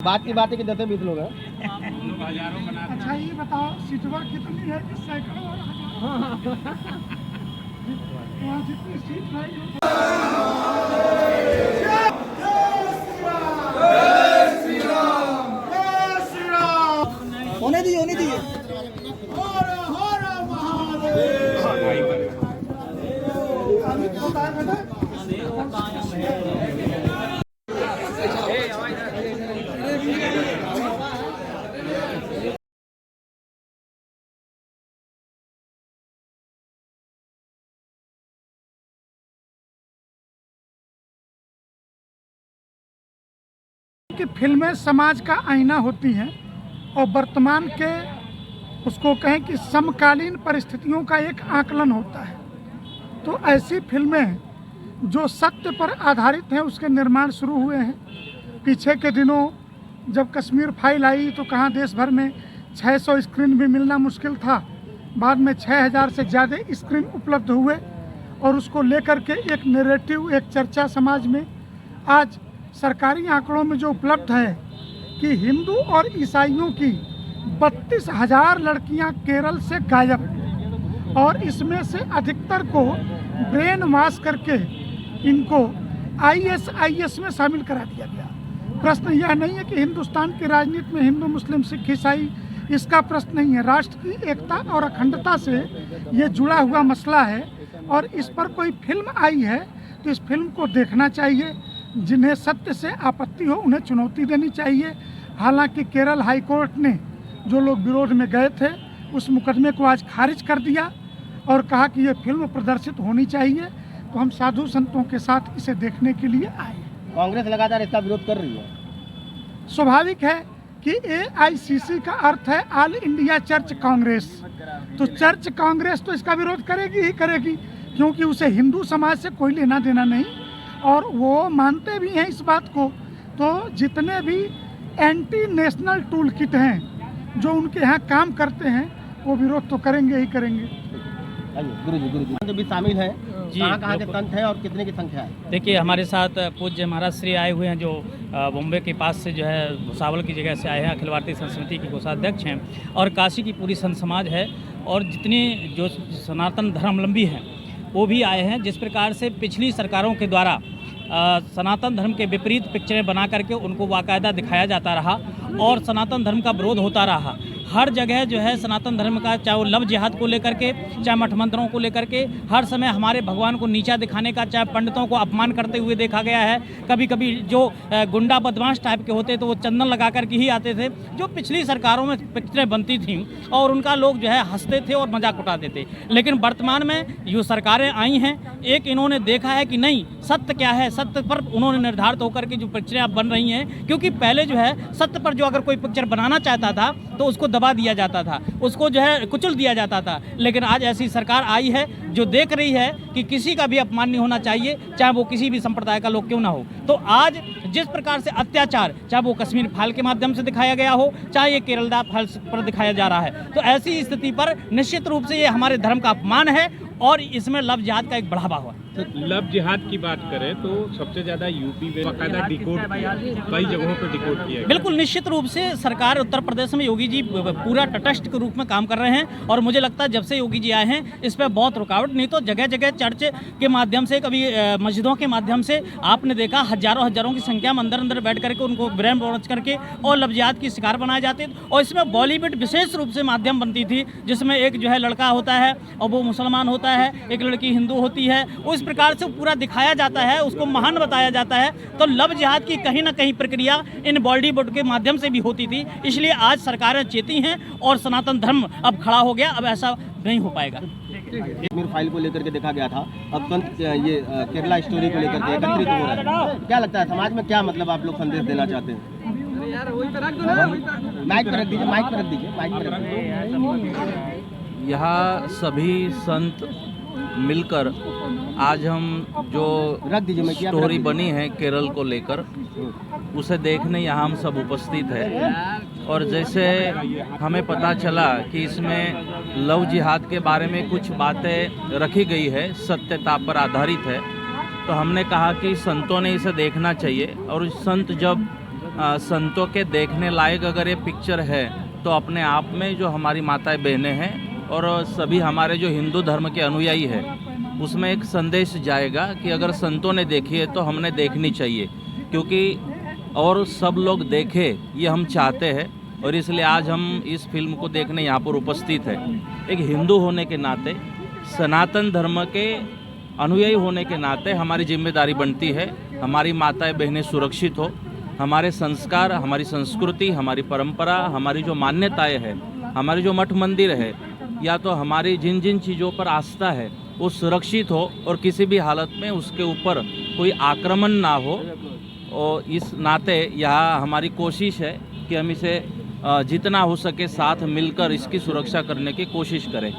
बात की बात है कि 10-20 लोग हैं। अच्छा ये बताओ सीटवा कितनी है कि सैकड़ों और हजार? वहाँ जितनी सीट है होने दीजिए। कि फिल्में समाज का आईना होती हैं और वर्तमान के उसको कहें कि समकालीन परिस्थितियों का एक आकलन होता है। तो ऐसी फिल्में जो सत्य पर आधारित हैं उसके निर्माण शुरू हुए हैं। पीछे के दिनों जब कश्मीर फाइल आई तो कहाँ देश भर में 600 स्क्रीन भी मिलना मुश्किल था। बाद में 6000 से ज़्यादा स्क्रीन उपलब्ध हुए और उसको लेकर के एक नैरेटिव, एक चर्चा समाज में आज सरकारी आंकड़ों में जो उपलब्ध है कि हिंदू और ईसाइयों की 32,000 लड़कियां केरल से गायब और इसमें से अधिकतर को ब्रेन वॉश करके इनको ISIS में शामिल करा दिया गया। प्रश्न यह नहीं है कि हिंदुस्तान की राजनीति में हिंदू, मुस्लिम, सिख, ईसाई, इसका प्रश्न नहीं है। राष्ट्र की एकता और अखंडता से ये जुड़ा हुआ मसला है और इस पर कोई फिल्म आई है तो इस फिल्म को देखना चाहिए। जिन्हें सत्य से आपत्ति हो उन्हें चुनौती देनी चाहिए। हालांकि केरल हाई कोर्ट ने जो लोग विरोध में गए थे उस मुकदमे को आज खारिज कर दिया और कहा कि ये फिल्म प्रदर्शित होनी चाहिए। तो हम साधु संतों के साथ इसे देखने के लिए आए। कांग्रेस लगातार इसका विरोध कर रही है। स्वाभाविक है कि AICC का अर्थ है ऑल इंडिया चर्च कांग्रेस। तो चर्च कांग्रेस तो इसका विरोध करेगी ही करेगी, क्योंकि उसे हिंदू समाज से कोई लेना देना नहीं और वो मानते भी हैं इस बात को। तो जितने भी एंटी नेशनल टूल किट हैं जो उनके यहाँ काम करते हैं वो विरोध तो करेंगे ही करेंगे। गुरुजी भी शामिल है जी। कहाँ के संत हैं और कितने की संख्या है? देखिए हमारे साथ पूज्य महाराज श्री आए हुए हैं जो बॉम्बे के पास से जो है भुसावल की जगह से आए हैं। अखिल भारतीय संत समिति के कोषाध्यक्ष हैं और काशी की पूरी संत समाज है और जितने जो सनातन धर्मावलंबी हैं वो भी आए हैं। जिस प्रकार से पिछली सरकारों के द्वारा सनातन धर्म के विपरीत पिक्चरें बना करके उनको बाकायदा दिखाया जाता रहा और सनातन धर्म का विरोध होता रहा। हर जगह जो है सनातन धर्म का, चाहे वो लव जिहाद को लेकर के, चाहे मठ मंत्रों को लेकर के, हर समय हमारे भगवान को नीचा दिखाने का, चाहे पंडितों को अपमान करते हुए देखा गया है। कभी कभी जो गुंडा बदमाश टाइप के होते तो वो चंदन लगा कर के ही आते थे, जो पिछली सरकारों में पिक्चरें बनती थीं और उनका लोग जो है हंसते थे और मजाक उड़ाते थे। लेकिन वर्तमान में जो सरकारें आई हैं, एक इन्होंने देखा है कि नहीं सत्य क्या है, सत्य पर उन्होंने निर्धारित होकर के जो पिक्चरें अब बन रही हैं। क्योंकि पहले जो है सत्य पर जो अगर कोई पिक्चर बनाना चाहता था तो उसको दबा दिया जाता था, उसको जो है कुचल दिया जाता था। लेकिन आज ऐसी सरकार आई है जो देख रही है कि किसी का भी अपमान नहीं होना चाहिए, चाहे वो किसी भी संप्रदाय का लोग क्यों ना हो। तो आज जिस प्रकार से अत्याचार, चाहे वो कश्मीर फाइल के माध्यम से दिखाया गया हो, चाहे ये केरल फाइल पर दिखाया जा रहा है, तो ऐसी स्थिति पर निश्चित रूप से ये हमारे धर्म का अपमान है और इसमें लव जिहाद का एक बढ़ावा हुआ। लव जिहाद की बात करें तो सबसे ज्यादा यूपी में बाकायदा डिकोड किया, कई जगहों पर डिकोड किया। बिल्कुल निश्चित रूप से सरकार उत्तर प्रदेश में योगी जी पूरा तटस्थ के रूप में काम कर रहे हैं और मुझे लगता है जब से योगी जी आए हैं इस पर बहुत रुकावट, नहीं तो जगह जगह चर्च के माध्यम से, कभी मस्जिदों के माध्यम से आपने देखा हजारों की संख्या में अंदर बैठ करके उनको ब्रेन वॉश करके और लव जिहाद की शिकार बनाए जाते थे। और इसमें बॉलीवुड विशेष रूप से माध्यम बनती थी, जिसमें एक जो है लड़का होता है और वो मुसलमान होता है, एक लड़की हिंदू होती है, उस प्रकार से पूरा दिखाया जाता है, उसको महान बताया जाता है। तो लव जिहाद की कहीं ना कहीं प्रक्रिया इन बॉलीवुड के माध्यम से भी होती थी। इसलिए आज सरकारें चेती हैं और सनातन धर्म अब खड़ा हो गया, अब ऐसा नहीं हो पाएगा। कश्मीर फाइल को लेकर के देखा गया था, अब संत ये केरला स्टोरी को लेकर के एकत्रित हो रहा है। क्या लगता है समाज में क्या मतलब आप लोग संदेश देना चाहते हैं? माइक पर रख दीजिए। यहाँ सभी संत मिलकर आज हम जो स्टोरी बनी है केरल को लेकर उसे देखने यहाँ हम सब उपस्थित हैं। और जैसे हमें पता चला कि इसमें लव जिहाद के बारे में कुछ बातें रखी गई है, सत्यता पर आधारित है, तो हमने कहा कि संतों ने इसे देखना चाहिए। और संत जब संतों के देखने लायक अगर ये पिक्चर है तो अपने आप में जो हमारी माताएं बहनें हैं और सभी हमारे जो हिंदू धर्म के अनुयायी है उसमें एक संदेश जाएगा कि अगर संतों ने देखी है तो हमने देखनी चाहिए, क्योंकि और सब लोग देखें ये हम चाहते हैं और इसलिए आज हम इस फिल्म को देखने यहाँ पर उपस्थित है। एक हिंदू होने के नाते, सनातन धर्म के अनुयायी होने के नाते हमारी जिम्मेदारी बनती है हमारी माताएं बहनें सुरक्षित हो, हमारे संस्कार, हमारी संस्कृति, हमारी परंपरा, हमारी जो मान्यताएं हैं, हमारे जो मठ मंदिर है या तो हमारी जिन जिन चीज़ों पर आस्था है वो सुरक्षित हो और किसी भी हालत में उसके ऊपर कोई आक्रमण ना हो। और इस नाते यहाँ हमारी कोशिश है कि हम इसे जितना हो सके साथ मिलकर इसकी सुरक्षा करने की कोशिश करें।